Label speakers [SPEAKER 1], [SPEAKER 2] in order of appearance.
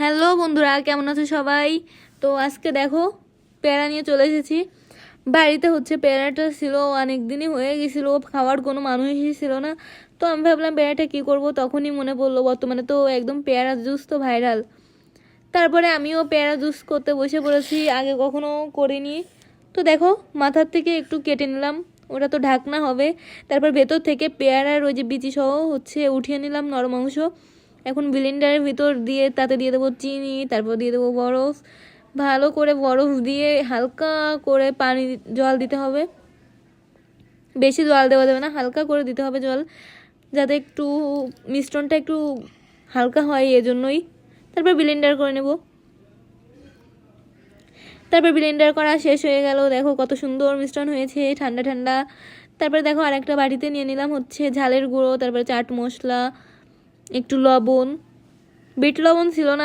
[SPEAKER 1] Hello বন্ধুরা, কেমন আছো সবাই? তো আজকে দেখো পেয়ারা নিয়ে চলে এসেছি বাড়িতে। পেয়ারাটা ছিল অনেক দিনই হয়ে গেছিলো, খাওয়ার কোনো মানুষই ছিল না। তো আমি ভাবলাম পেয়ারাটা কি করব, তখনই মনে পড়লো বর্তমানে তো একদম পেয়ারা জুস তো ভাইরাল। তারপরে আমিও পেয়ারা জুস করতে বসে পড়েছি, আগে কখনো করিনি। তো দেখো মাথার থেকে একটু কেটে নিলাম, ওটা তো ঢাকনা হবে। তারপর ভেতর থেকে পেয়ারার ওই যে বিচি সহ উঠিয়ে নিলাম নরম অংশ। এখন ব্লেন্ডারের ভিতর দিয়ে তাতে দিয়ে দেবো চিনি, তারপর দিয়ে দেবো বরফ। ভালো করে বরফ দিয়ে হালকা করে পানি জল দিতে হবে, বেশি জল দেওয়া যাবে না, হালকা করে দিতে হবে জল, যাতে একটু মিশ্রণটা একটু হালকা হয়, এজন্যই। তারপর ব্লেন্ডার করে নেব। তারপর ব্লেন্ডার করা শেষ হয়ে গেল, দেখো কত সুন্দর মিশ্রণ হয়েছে ঠান্ডা ঠান্ডা। তারপরে দেখো আরেকটা বাটিতে নিয়ে নিলাম ঝালের গুঁড়ো, তারপরে চাট মশলা, একটু লবণ। বিট লবণ ছিল না,